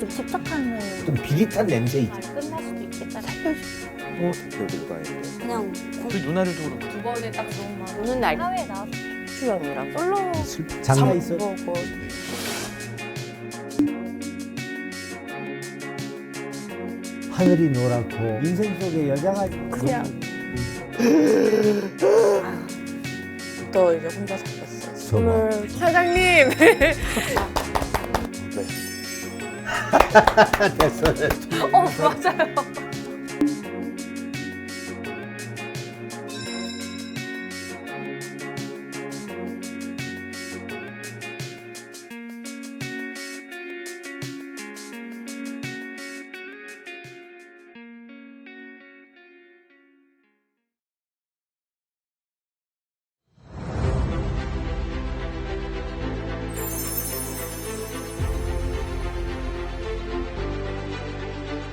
좀 집착하는 좀 비릿한 냄새 있지. 말 끝날 수도 있겠다. 여기로 가야 돼. 그냥 그 누나들도 그렇고. 두 번에 딱 좋은 마음. 오는 날 사회에 나와서 주연이랑 솔로 장난 있어. 뭐 하늘이 노랗고 인생 속에 여자가 그냥. 또 이제 혼자 살겠어요. 저거. 사장님. 됐어. 맞아요.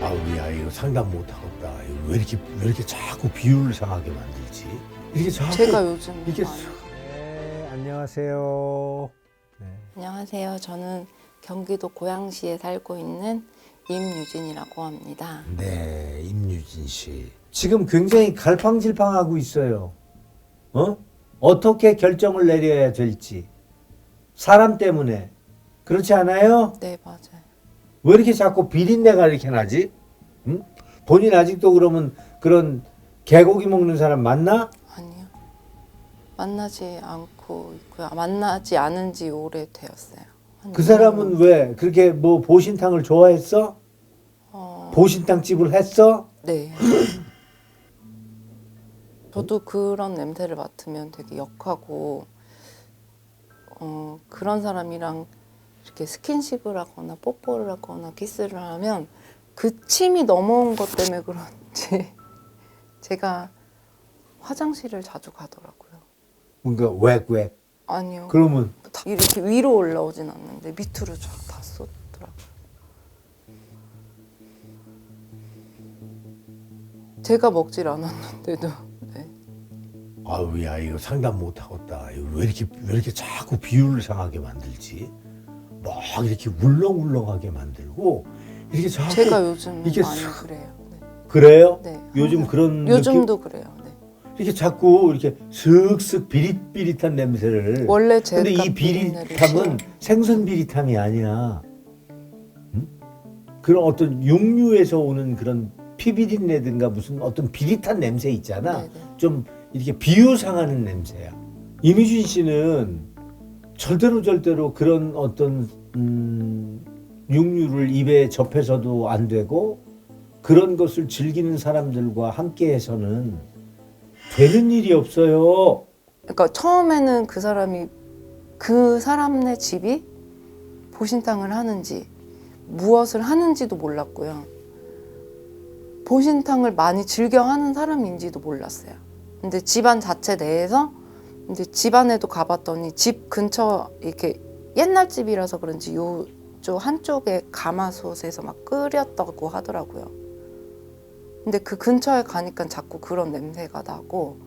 아우 야 이거 상담 못 하겠다. 이거 왜 이렇게 자꾸 비율을 상하게 만들지? 이렇게 자꾸 제가 요즘 이게 많이- 네, 안녕하세요. 네. 안녕하세요. 저는 경기도 고양시에 살고 있는 임유진이라고 합니다. 네, 임유진 씨. 지금 굉장히 갈팡질팡하고 있어요. 어떻게 결정을 내려야 될지. 사람 때문에. 그렇지 않아요? 네, 맞아요. 왜 이렇게 자꾸 비린내가 이렇게 나지? 응? 본인 아직도 그러면 그런 개고기 먹는 사람 맞나? 아니요. 만나지 않고 있고요. 만나지 않은 지 오래되었어요. 한 그 2년 사람은 왜 그렇게 뭐 보신탕을 좋아했어? 보신탕 집을 했어? 네. 저도 그런 냄새를 맡으면 되게 역하고 그런 사람이랑 이렇게 스킨십을 하거나 뽀뽀를 하거나 키스를 하면 그 침이 넘어온 것 때문에 그런지 제가 화장실을 자주 가더라고요. 뭔가 웩. 아니요. 그러면 이렇게 위로 올라오진 않는데 밑으로 쫙 다 쏟더라고요. 제가 먹질 않았는데도. 네. 아우 야 이거 상담 못 하겠다. 이거 왜 이렇게 자꾸 비율을 상하게 만들지? 막 이렇게 울렁울렁하게 만들고 이렇게 자꾸 제가 요즘 이게 많이 싹- 그래요. 네. 그래요? 네. 요즘 그런 요즘도 그래요. 네. 이렇게 자꾸 이렇게 슥슥 비릿비릿한 냄새를. 원래 제가 근데 이 비릿함은 생선 비릿함이 아니야. 응? 그런 어떤 육류에서 오는 그런 피비린내든가 무슨 어떤 비릿한 냄새 있잖아. 네네. 좀 이렇게 비유상하는 냄새야. 이미준 씨는 절대로 그런 어떤 육류를 입에 접해서도 안 되고 그런 것을 즐기는 사람들과 함께해서는 되는 일이 없어요. 그러니까 처음에는 그 사람네 집이 보신탕을 하는지 무엇을 하는지도 몰랐고요. 보신탕을 많이 즐겨 하는 사람인지도 몰랐어요. 근데 집안 자체 내에서 근데 집안에도 가봤더니 집 근처 이렇게 옛날 집이라서 그런지 요쪽 한쪽에 가마솥에서 막 끓였다고 하더라고요. 근데 그 근처에 가니까 자꾸 그런 냄새가 나고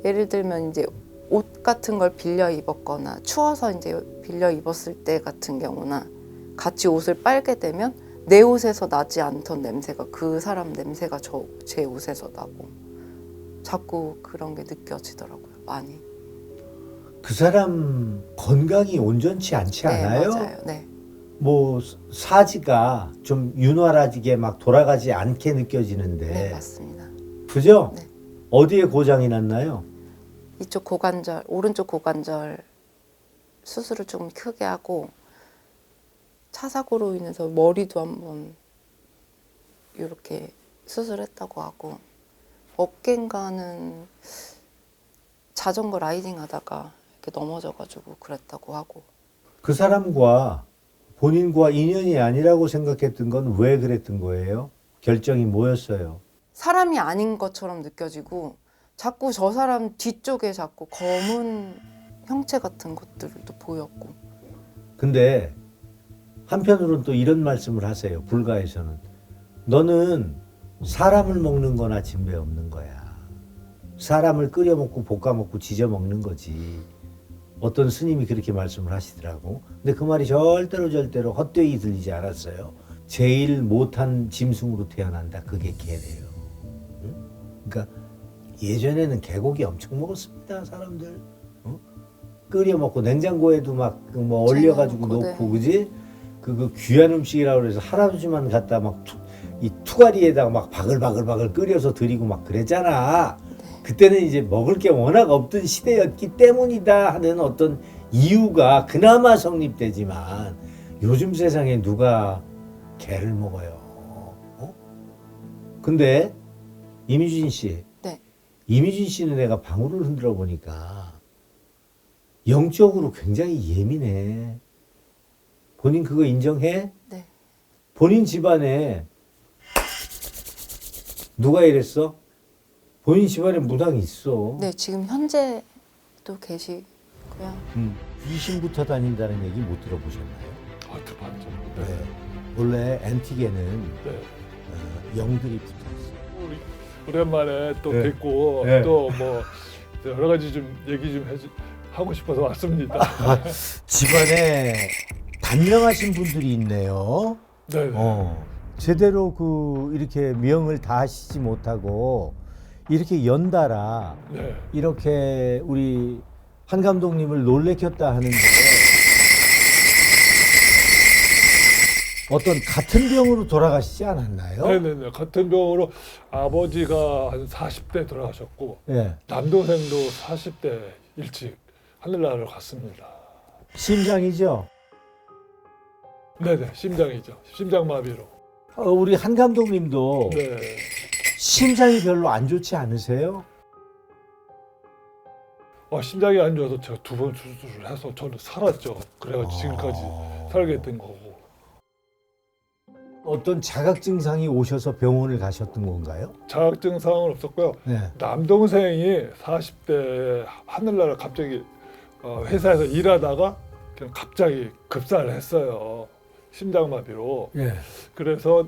예를 들면 이제 옷 같은 걸 빌려 입었거나 추워서 이제 빌려 입었을 때 같은 경우나 같이 옷을 빨게 되면 내 옷에서 나지 않던 냄새가 그 사람 냄새가 제 옷에서 나고 자꾸 그런 게 느껴지더라고요. 많이. 그 사람 건강이 온전치 않지 않아요? 네, 맞아요. 네. 뭐 사지가 좀 윤활하게 막 돌아가지 않게 느껴지는데. 네, 맞습니다. 그죠? 네. 어디에 고장이 났나요? 이쪽 고관절, 오른쪽 고관절 수술을 좀 크게 하고 차 사고로 인해서 머리도 한번 이렇게 수술했다고 하고 어깨인가는 자전거 라이딩 하다가 이렇게 넘어져가지고 그랬다고 하고. 그 사람과 본인과 인연이 아니라고 생각했던 건 왜 그랬던 거예요? 결정이 뭐였어요? 사람이 아닌 것처럼 느껴지고 자꾸 저 사람 뒤쪽에 자꾸 검은 형체 같은 것들도 보였고. 근데 한편으로는 또 이런 말씀을 하세요. 불가에서는. 너는 사람을 먹는 거나 진배 없는 거야. 사람을 끓여 먹고 볶아 먹고 지져 먹는 거지. 어떤 스님이 그렇게 말씀을 하시더라고. 근데 그 말이 절대로 헛되이 들리지 않았어요. 제일 못한 짐승으로 태어난다. 그게 개래요. 응? 그러니까 예전에는 개고기 엄청 먹었습니다. 사람들. 어? 끓여 먹고 냉장고에도 막 뭐 얼려가지고 쟁여놓고, 놓고 네. 그지? 그 귀한 음식이라고 그래서 할아버지만 갖다 막 이 투가리에다가 막 바글바글 끓여서 드리고 막 그랬잖아. 그때는 이제 먹을 게 워낙 없던 시대였기 때문이다 하는 어떤 이유가 그나마 성립되지만 요즘 세상에 누가 개를 먹어요? 어? 근데 이미진 씨, 네. 이미진 씨는 내가 방울을 흔들어 보니까 영적으로 굉장히 예민해. 본인 그거 인정해? 네. 본인 집안에 누가 이랬어? 본인 집안에 무당이 있어. 네, 지금 현재도 계시고요. 귀신부터 다닌다는 얘기 못 들어보셨나요? 아, 들어봤죠. 네. 원래 앤틱에는 네. 영들이 붙어 있어요. 오랜만에 또 네. 뵙고 네. 또 뭐 여러 가지 좀 얘기 좀 하고 싶어서 왔습니다. 집안에 단명하신 분들이 있네요. 네. 제대로 그 이렇게 명을 다 하시지 못하고 이렇게 연달아 네. 이렇게 우리 한 감독님을 놀래켰다 하는데 어떤 같은 병으로 돌아가시지 않았나요? 네네네. 같은 병으로 아버지가 한 40대 돌아가셨고 예. 남동생도 40대 일찍 하늘나라를 갔습니다. 심장이죠. 네네. 심장이죠. 심장마비로. 우리 한 감독님도 네. 심장이 별로 안 좋지 않으세요? 심장이 안 좋아서 제가 2번 수술을 해서 저는 살았죠. 그래가지고 지금까지 살게 된 거고. 어떤 자각 증상이 오셔서 병원을 가셨던 건가요? 자각 증상은 없었고요. 네. 남동생이 40대 하늘나라 갑자기 회사에서 일하다가 그냥 갑자기 급사를 했어요. 심장마비로. 예. 그래서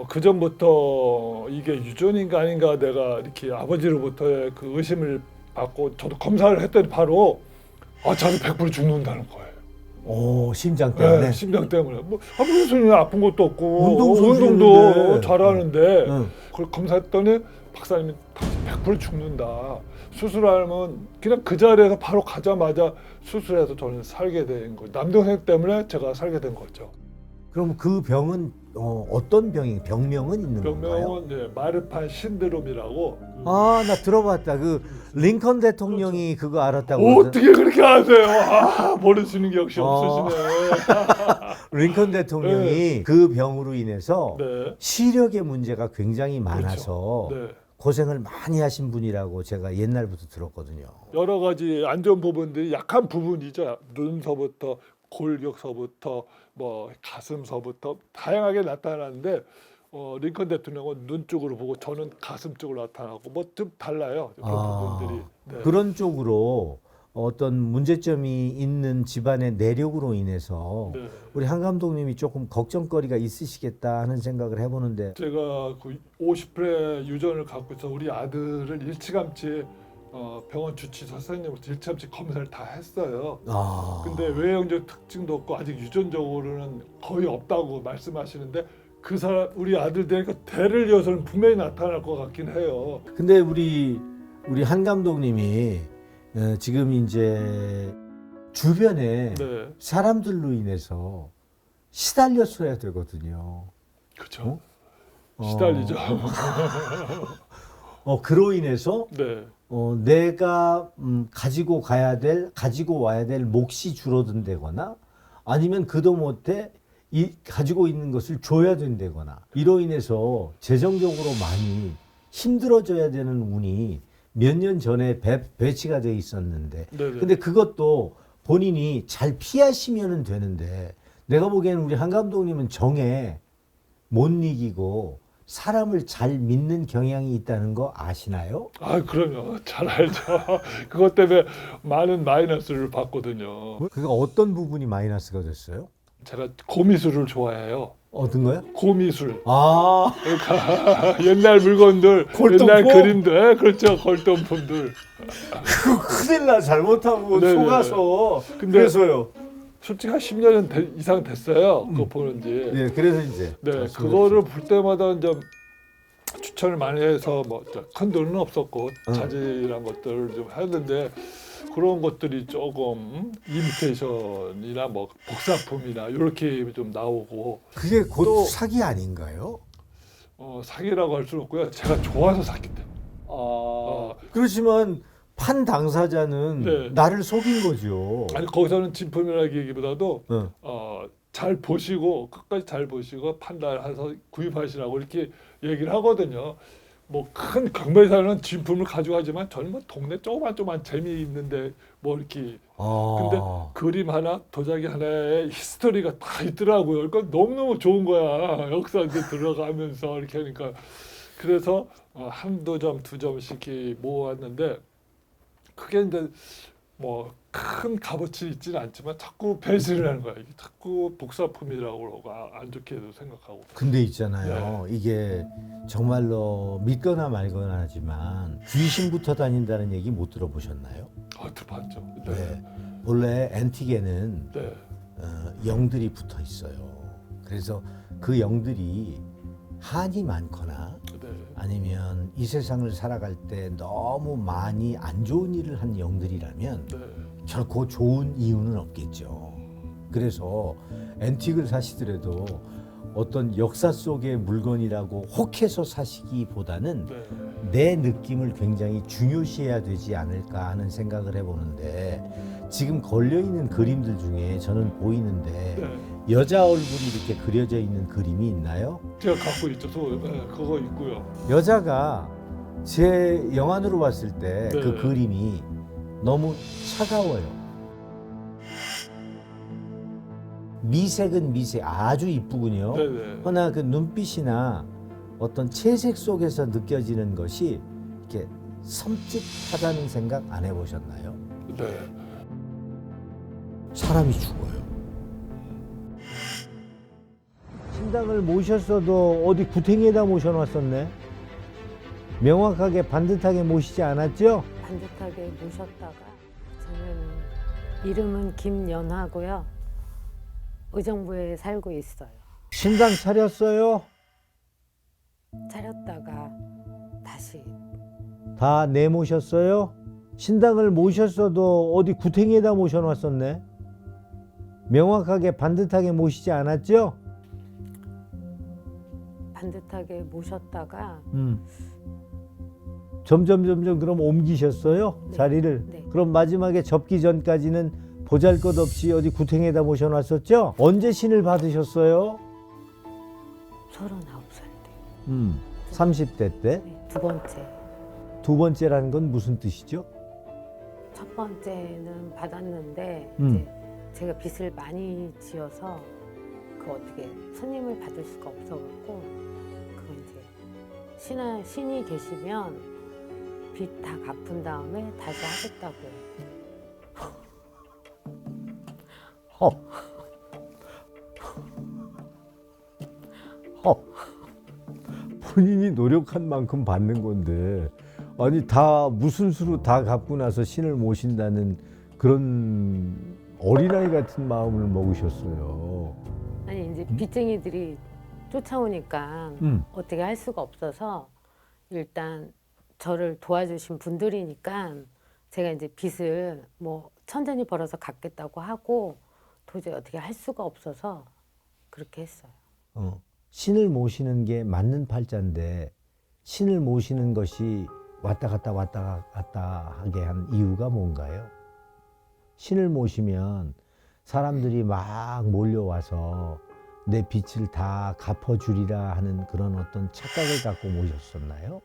그 전부터 이게 유전인가 아닌가 내가 이렇게 아버지로부터의 그 의심을 받고 저도 검사를 했더니 바로 저는 100% 죽는다는 거예요. 오, 심장 때문에. 네, 심장 때문에. 무슨 아픈 것도 없고 운동도 운동도 잘하는데 응. 그걸 검사했더니 박사님이 당신 100% 죽는다. 수술하면 그냥 그 자리에서 바로 가자마자 수술해서 저는 살게 된 거예요. 남동생 때문에 제가 살게 된 거죠. 그럼 그 병은 어떤 병이 병명은 있는 건가요? 병명은 네, 마르판 신드롬이라고. 나 들어봤다. 그 링컨 대통령이 그거 알았다고. 어떻게 그렇게 아세요? 모르시는 게 역시 없으시네. 링컨 대통령이 그 병으로 인해서 네. 시력의 문제가 굉장히 많아서 네. 고생을 많이 하신 분이라고 제가 옛날부터 들었거든요. 여러 가지 안 좋은 부분들이 약한 부분이죠. 눈서부터 골격서부터 뭐 가슴서부터 다양하게 나타나는데 링컨 대통령은 눈 쪽으로 보고 저는 가슴 쪽으로 나타나고 뭐 좀 달라요. 그런 부분들이. 네. 그런 쪽으로 어떤 문제점이 있는 집안의 내력으로 인해서 네. 우리 한 감독님이 조금 걱정거리가 있으시겠다 하는 생각을 해보는데 제가 그 50회 유전을 갖고 있어 우리 아들을 일찌감치 병원 주치 선생님으로부터 일찌감치 검사를 다 했어요. 근데 외형적 특징도 없고 아직 유전적으로는 거의 없다고 말씀하시는데 그 사람 우리 아들 되니까 대를 이어서는 분명히 나타날 것 같긴 해요. 근데 우리 한 감독님이 지금 이제 주변에 네, 사람들로 인해서 시달렸어야 되거든요. 그렇죠. 시달리죠. 그로 인해서 네, 내가 가지고 와야 될 몫이 줄어든다거나 아니면 그도 못해 가지고 있는 것을 줘야 된다거나 이로 인해서 재정적으로 많이 힘들어져야 되는 운이 몇 년 전에 배치가 돼 있었는데 네. 근데 그것도 본인이 잘 피하시면 되는데 내가 보기에는 우리 한 감독님은 정에 못 이기고 사람을 잘 믿는 경향이 있다는 거 아시나요? 그럼요. 잘 알죠. 그것 때문에 많은 마이너스를 받거든요. 그게 어떤 부분이 마이너스가 됐어요? 제가 고미술을 좋아해요. 어떤 거요? 고미술. 아, 그러니까 옛날 물건들, 골동품? 옛날 그림들, 그렇죠. 골동품들. 그거 큰일 나 잘못하고 네네. 속아서. 근데 그래서요. 솔직히 한 10년 이상 됐어요. 그거 보는지. 예, 그래서 이제. 네, 그거를 볼 때마다 이제 추천을 많이 해서 뭐 큰 돈은 없었고 자질이란 것들을 좀 하는데 그런 것들이 조금 이미테이션이나 뭐 복사품이나 이렇게 좀 나오고 그게 곧 또- 사기 아닌가요? 사기라고 할 수는 없고요. 제가 좋아서 샀기 때문에. 그렇지만 판 당사자는 네. 나를 속인 거죠. 아니 거기서는 진품이라기보다도 어. 잘 보시고 끝까지 잘 보시고 판단해서 구입하시라고 이렇게 얘기를 하거든요. 뭐 큰 경매사는 진품을 가져가지만 저는 뭐 동네 조그만 재미있는데 뭐 이렇게 근데 그림 하나 도자기 하나에 히스토리가 다 있더라고요. 그러니까 너무너무 좋은 거야. 역사 이제 들어가면서 이렇게 하니까 그래서 한두 점, 두 점씩 이렇게 모았는데 그게 이제 뭐 큰 값어치 있지는 않지만 자꾸 배신을 하는 거야. 이게 자꾸 복사품이라고 안 좋게도 생각하고. 근데 있잖아요. 이게 정말로 믿거나 말거나 하지만 귀신부터 다닌다는 얘기 못 들어보셨나요? 들어봤죠. 네. 원래 앤틱에는 네. 영들이 붙어 있어요. 그래서 그 영들이 한이 많거나 네. 아니면 이 세상을 살아갈 때 너무 많이 안 좋은 일을 한 영들이라면 네. 결코 좋은 이유는 없겠죠. 그래서 앤틱을 사시더라도 어떤 역사 속의 물건이라고 혹해서 사시기보다는 네. 내 느낌을 굉장히 중요시해야 되지 않을까 하는 생각을 해보는데 지금 걸려있는 그림들 중에 저는 보이는데 네. 여자 얼굴이 이렇게 그려져 있는 그림이 있나요? 제가 갖고 있죠. 그거 있고요. 여자가 제 영안으로 봤을 때 그 네. 그림이 너무 차가워요. 미색은 미색 아주 이쁘군요. 네네. 그러나 그 눈빛이나 어떤 채색 속에서 느껴지는 것이 이렇게 섬찟하다는 생각 안 해보셨나요? 네. 사람이 죽어요. 신당을 모셨어도 어디 구탱이에다 모셔놨었네. 명확하게 반듯하게 모시지 않았죠? 반듯하게 모셨다가 저는 이름은 김연화고요. 의정부에 살고 있어요. 신당 차렸어요? 차렸다가 다시 다 내모셨어요? 신당을 모셨어도 어디 구탱이에다 모셔놨었네. 명확하게 반듯하게 모시지 않았죠? 반듯하게 모셨다가 점점 그럼 옮기셨어요? 네. 자리를? 네. 그럼 마지막에 접기 전까지는 보잘것없이 어디 구탱에다 모셔놨었죠? 언제 신을 받으셨어요? 39살 때. 30대 때? 네, 두 번째. 두 번째라는 건 무슨 뜻이죠? 첫 번째는 받았는데 음. 이제 제가 빚을 많이 지어서 그 어떻게 손님을 받을 수가 없어갖고 그거 이제 신이 계시면 빚 다 갚은 다음에 다시 하겠다고요. 본인이 노력한 만큼 받는 건데 아니 다 무슨 수로 다 갚고 나서 신을 모신다는 그런 어린아이 같은 마음을 먹으셨어요. 아니 이제 빚쟁이들이 쫓아오니까 어떻게 할 수가 없어서 일단 저를 도와주신 분들이니까 제가 이제 빚을 뭐 천천히 벌어서 갚겠다고 하고 도저히 어떻게 할 수가 없어서 그렇게 했어요. 신을 모시는 게 맞는 팔자인데 신을 모시는 것이 왔다 갔다 하게 한 이유가 뭔가요? 신을 모시면 사람들이 막 몰려와서 내 빚을 다 갚아주리라 하는 그런 어떤 착각을 갖고 모셨었나요?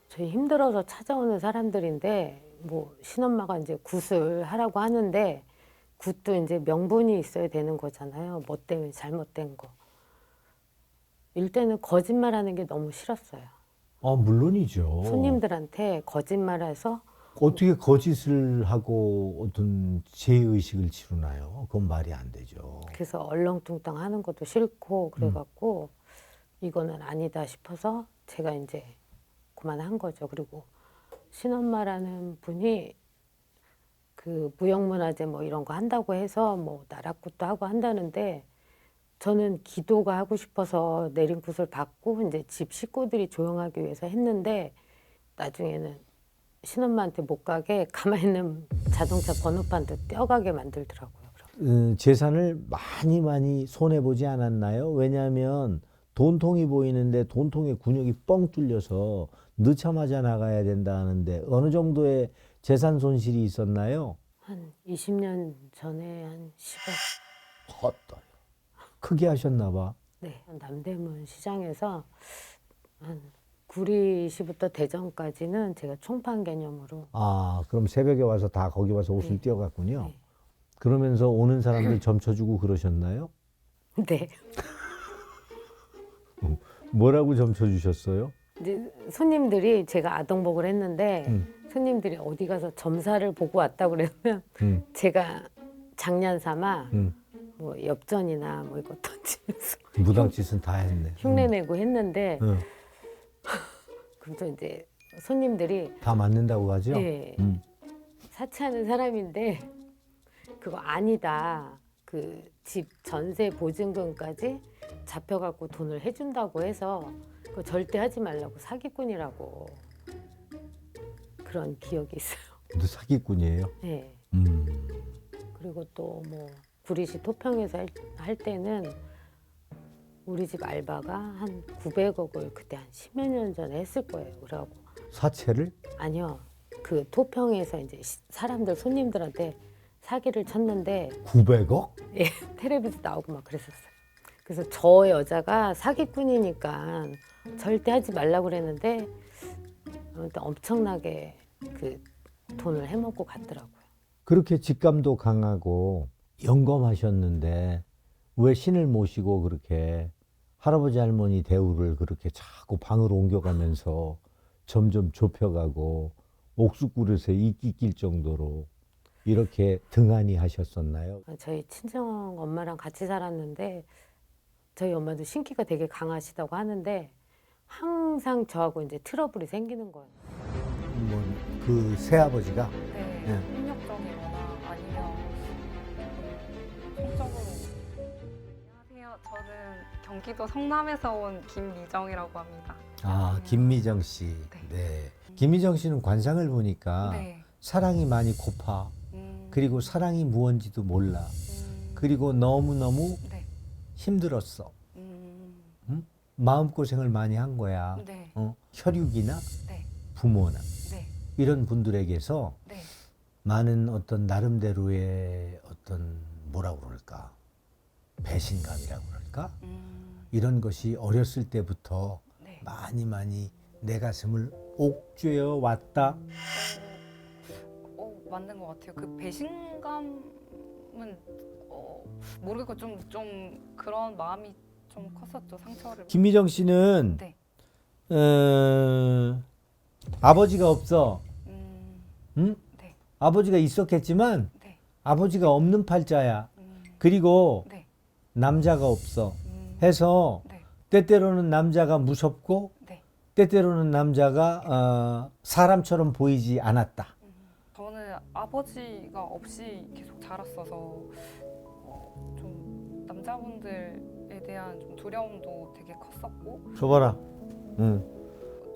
저희 힘들어서 찾아오는 사람들인데 뭐 신엄마가 이제 굿을 하라고 하는데 굿도 이제 명분이 있어야 되는 거잖아요. 뭐 때문에 잘못된 거. 일단은 거짓말하는 게 너무 싫었어요. 물론이죠. 손님들한테 거짓말해서 어떻게 거짓을 하고 어떤 죄의식을 치르나요? 그건 말이 안 되죠. 그래서 얼렁뚱땅 하는 것도 싫고 그래갖고 이거는 아니다 싶어서 제가 이제 그만한 거죠. 그리고 신엄마라는 분이 그 무형문화재 뭐 이런 거 한다고 해서 뭐 나라굿도 하고 한다는데 저는 기도가 하고 싶어서 내린 굿을 받고 이제 집 식구들이 조용하기 위해서 했는데 나중에는 신엄마한테 못 가게 가만히 있는 자동차 번호판도 떼어가게 만들더라고요. 재산을 많이 손해보지 않았나요? 왜냐하면 돈통이 보이는데 돈통에 군역이 뻥 뚫려서 넣자마자 나가야 된다 하는데 어느 정도의 재산 손실이 있었나요? 한 20년 전에 한 10억. 헛다. 크게 하셨나 봐. 네, 남대문 시장에서 한 구리시부터 대전까지는 제가 총판 개념으로. 아, 그럼 새벽에 와서 다 거기 와서 옷을 네. 띄어갔군요. 네. 그러면서 오는 사람들 점쳐주고 그러셨나요? 네. 뭐라고 점쳐주셨어요? 이제 손님들이 제가 아동복을 했는데 손님들이 어디 가서 점사를 보고 왔다고 그러면 제가 장난삼아 뭐 엽전이나 뭐 이거 던지면서 무당짓은 다 했네. 흉내내고 했는데 응. 그래서 이제 손님들이 다 맞는다고 하죠? 네, 사치하는 사람인데 그거 아니다. 그 집 전세 보증금까지 잡혀갖고 돈을 해준다고 해서 그거 절대 하지 말라고 사기꾼이라고 그런 기억이 있어요. 너 사기꾼이에요? 네. 그리고 또 뭐 구리시 토평에서 할 때는 우리 집 알바가 한 900억을 그때 한 10여 년 전에 했을 거예요. 그래갖고 사채를? 아니요. 그 토평에서 이제 사람들 손님들한테 사기를 쳤는데 900억? 예, 텔레비전 나오고 막 그랬었어요. 그래서 저 여자가 사기꾼이니까 절대 하지 말라고 그랬는데 아무튼 엄청나게 그 돈을 해먹고 갔더라고요. 그렇게 직감도 강하고 영검하셨는데 왜 신을 모시고 그렇게 할아버지 할머니 대우를 그렇게 자꾸 방으로 옮겨가면서 점점 좁혀가고 옥수그릇에 이끼 낄 정도로 이렇게 등한히 하셨었나요? 저희 친정 엄마랑 같이 살았는데 저희 엄마도 신기가 되게 강하시다고 하는데 항상 저하고 이제 트러블이 생기는 거예요. 뭐 그 새아버지가 네, 네. 폭력적이거나 아니면 성적으로. 안녕하세요. 저는 경기도 성남에서 온 김미정이라고 합니다. 아 김미정 씨. 네. 김미정 씨는 관상을 보니까 네. 사랑이 많이 고파. 그리고 사랑이 무언지도 몰라. 그리고 너무너무 네. 힘들었어. 마음고생을 많이 한 거야. 네. 혈육이나 네. 부모나 네. 이런 분들에게서 네. 많은 어떤 나름대로의 어떤 뭐라고 그럴까 배신감이라고 그럴까 이런 것이 어렸을 때부터 네. 많이 내 가슴을 옥죄어 왔다. 맞는 것 같아요. 그 배신감은 모르겠고 좀 그런 마음이 좀 컸었죠. 상처를. 김미정 씨는 네. 아버지가 없어. 응? 네. 아버지가 있었겠지만 네. 아버지가 없는 팔자야. 그리고 네. 남자가 없어. 해서 네. 때때로는 남자가 무섭고 네. 때때로는 남자가 사람처럼 보이지 않았다. 저는 아버지가 없이 계속 자랐어서 좀 남자분들에 대한 좀 두려움도 되게 컸었고 줘봐라. 응.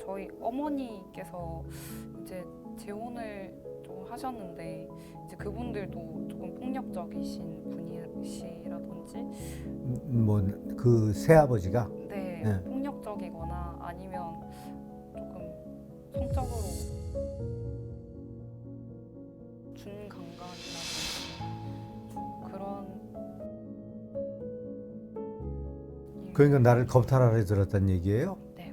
저희 어머니께서 이제 재혼을 좀 하셨는데 이제 그분들도 조금 폭력적이신 분이시라든지 뭐 그 새아버지가 네, 네. 폭력적이거나 아니면 조금 성적으로 준강간이라든지 그런 일. 그러니까 나를 겁탈하려 들었단 얘기예요? 네,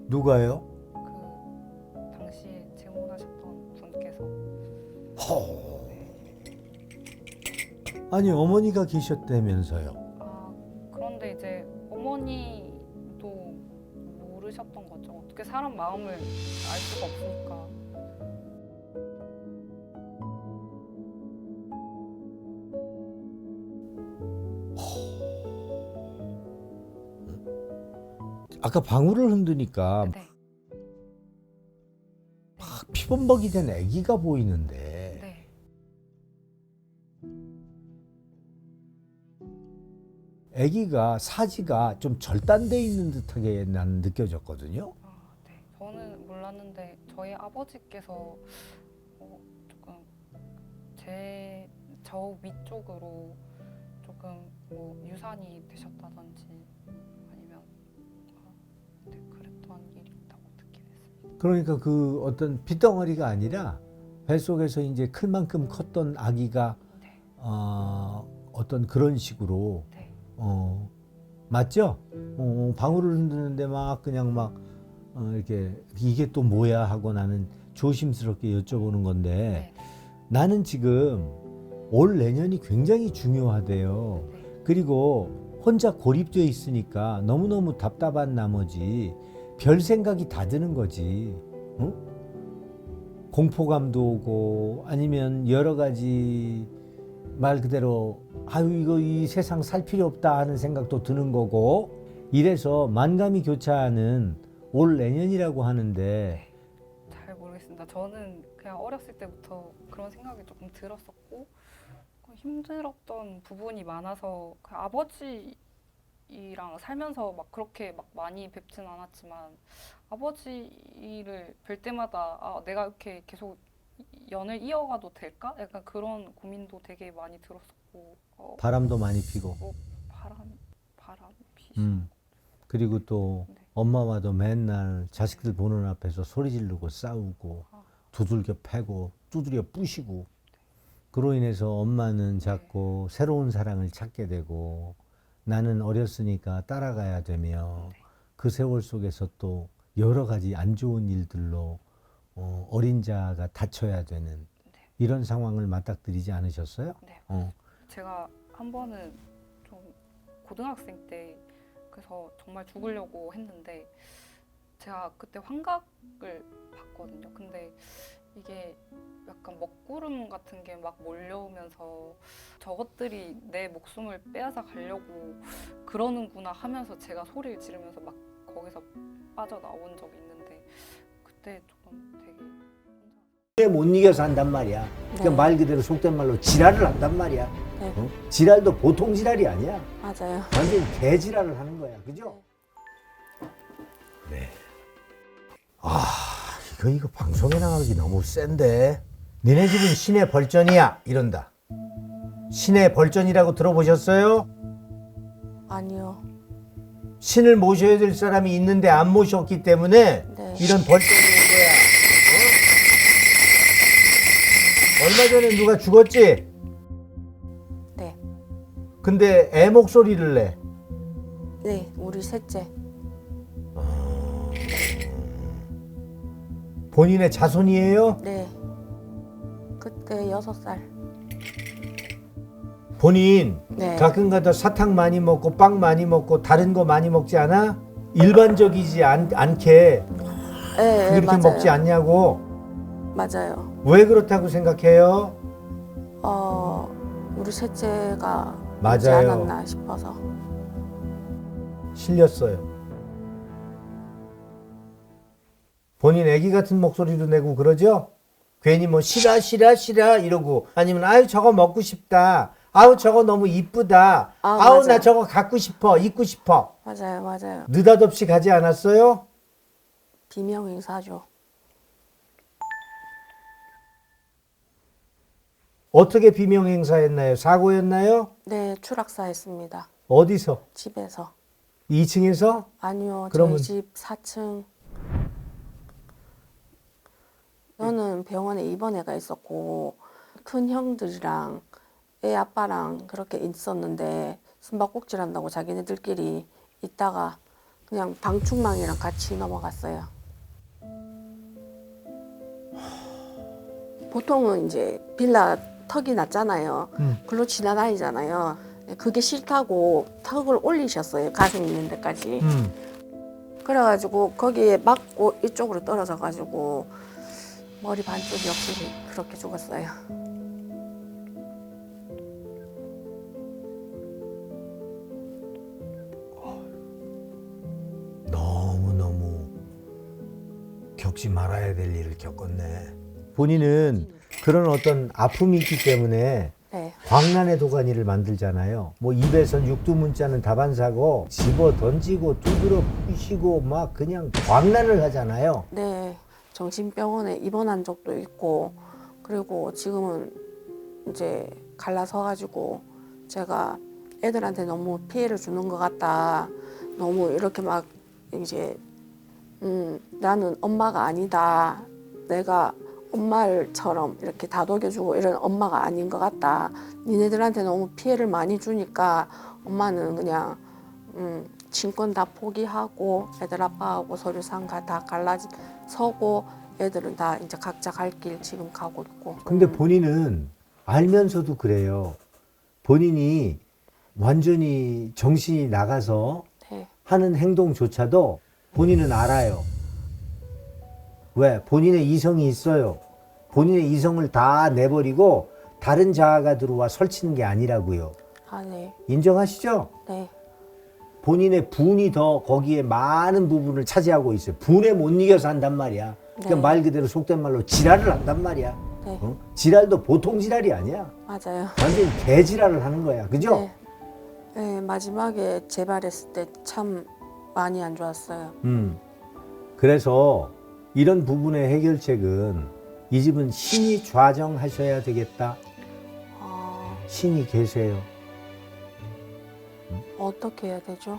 누가요? 그 당시에 재혼하셨던 분께서 아니 어머니가 계셨다면서요. 그런데 이제 어머니도 모르셨던 거죠. 어떻게 사람 마음을 알 수가 없으니까. 아까 방울을 흔드니까 네. 막 피범벅이 된 아기가 보이는데 네. 아기가 사지가 좀 절단돼 있는 듯하게 나는 느껴졌거든요. 아, 네. 저는 몰랐는데 저희 아버지께서 조금 저 위쪽으로 조금 뭐 유산이 되셨다든지 아니면 네, 그랬던 일이 있다고 듣긴 했습니다. 그러니까 그 어떤 핏덩어리가 아니라 뱃속에서 이제 클 만큼 컸던 아기가 네. 어떤 그런 식으로 네. 맞죠? 방울을 흔드는데 막 그냥 막 이렇게 이게 또 뭐야 하고 나는 조심스럽게 여쭤보는 건데 네. 나는 지금 올 내년이 굉장히 중요하대요. 네. 그리고 혼자 고립되어 있으니까 너무너무 답답한 나머지 별 생각이 다 드는 거지. 응? 공포감도 오고 아니면 여러 가지 말 그대로 아유 이거 이 세상 살 필요 없다 하는 생각도 드는 거고 이래서 만감이 교차하는 올 내년이라고 하는데 잘 모르겠습니다. 저는 그냥 어렸을 때부터 그런 생각이 조금 들었었고 힘들었던 부분이 많아서 아버지랑 살면서 막 그렇게 막 많이 뵙진 않았지만 아버지를 뵐 때마다 내가 이렇게 계속 연을 이어가도 될까? 약간 그런 고민도 되게 많이 들었었고 바람도 많이 피고 바람 피시 그리고 또 네. 엄마와도 맨날 자식들 보는 앞에서 소리 지르고 싸우고 두들겨 패고 두드려 부시고 그로 인해서 엄마는 자꾸 새로운 사랑을 찾게 되고 나는 어렸으니까 따라가야 되며 그 세월 속에서 또 여러 가지 안 좋은 일들로 어린 자가 다쳐야 되는 이런 상황을 맞닥뜨리지 않으셨어요? 네. 제가 한 번은 좀 고등학생 때 그래서 정말 죽으려고 했는데 제가 그때 환각을 봤거든요. 근데 이게 약간 먹구름 같은 게 막 몰려오면서 저것들이 내 목숨을 빼앗아 가려고 그러는구나 하면서 제가 소리를 지르면서 막 거기서 빠져나온 적이 있는데 그때 조금 되게 못 이겨서 한단 말이야. 그러니까 네. 말 그대로 속된 말로 지랄을 한단 말이야. 네. 지랄도 보통 지랄이 아니야. 맞아요. 완전 개지랄을 하는 거야. 그죠? 네. 이거 방송에 나가기 너무 센데. 니네 집은 신의 벌전이야. 이런다. 신의 벌전이라고 들어보셨어요? 아니요. 신을 모셔야 될 사람이 있는데 안 모셨기 때문에 네. 이런 벌전이 온 거야. 얼마 전에 누가 죽었지? 네. 근데 애 목소리를 내. 네, 우리 셋째. 본인의 자손이에요? 네. 그때 6살. 본인 네. 가끔가다 사탕 많이 먹고 빵 많이 먹고 다른 거 많이 먹지 않아? 일반적이지 않게 네, 그렇게 맞아요. 먹지 않냐고. 맞아요. 왜 그렇다고 생각해요? 우리 셋째가 맞아요. 오지 않았나 싶어서. 실렸어요. 본인 애기 같은 목소리도 내고 그러죠? 괜히 뭐 싫어 이러고 아니면 아유 저거 먹고 싶다. 아우 저거 너무 이쁘다. 아우 맞아요. 나 저거 갖고 싶어. 입고 싶어. 맞아요, 맞아요. 느닷없이 가지 않았어요? 비명 행사죠. 어떻게 비명 행사했나요? 사고였나요? 네, 추락사했습니다. 어디서? 집에서. 2층에서? 아니요, 그러면- 저희 집 4층. 저는 병원에 입원해가 있었고 큰 형들이랑 애 아빠랑 그렇게 있었는데 숨바꼭질 한다고 자기네들끼리 있다가 그냥 방충망이랑 같이 넘어갔어요. 보통은 이제 빌라 턱이 낮잖아요. 글로 지나다니잖아요. 그게 싫다고 턱을 올리셨어요. 가슴 있는 데까지. 그래가지고 거기에 맞고 이쪽으로 떨어져가지고 머리 반쪽이 없이 그렇게 죽었어요. 겪지 말아야 될 일을 겪었네. 본인은 그런 어떤 아픔이 있기 때문에 네. 광란의 도가니를 만들잖아요. 뭐 입에선 육두문자는 다반사고 집어 던지고 두드러 부시고 막 그냥 광란을 하잖아요. 네, 정신병원에 입원한 적도 있고, 그리고 지금은 이제 갈라서가지고 제가 애들한테 너무 피해를 주는 것 같다. 너무 이렇게 막 이제 나는 엄마가 아니다. 내가 엄마처럼 이렇게 다독여주고 이런 엄마가 아닌 것 같다. 니네들한테 너무 피해를 많이 주니까 엄마는 그냥 친권 다 포기하고 애들 아빠하고 서류상가 다 갈라서고 애들은 다 이제 각자 갈 길 지금 가고 있고. 근데 본인은 알면서도 그래요. 본인이 완전히 정신이 나가서 네. 하는 행동조차도 본인은 알아요. 왜? 본인의 이성이 있어요. 본인의 이성을 다 내버리고 다른 자아가 들어와 설치는 게 아니라고요. 아, 네. 인정하시죠? 네. 본인의 분이 더 거기에 많은 부분을 차지하고 있어요. 분에 못 이겨서 한단 말이야. 그러니까 네. 말 그대로 속된 말로 지랄을 한단 말이야. 네. 어? 지랄도 보통 지랄이 아니야. 맞아요. 완전히 개지랄을 하는 거야. 그죠? 네. 네, 마지막에 재발했을 때 참 많이 안 좋았어요. 그래서 이런 부분의 해결책은 이 집은 신이 좌정하셔야 되겠다. 아, 신이 계세요. 어떻게 해야 되죠?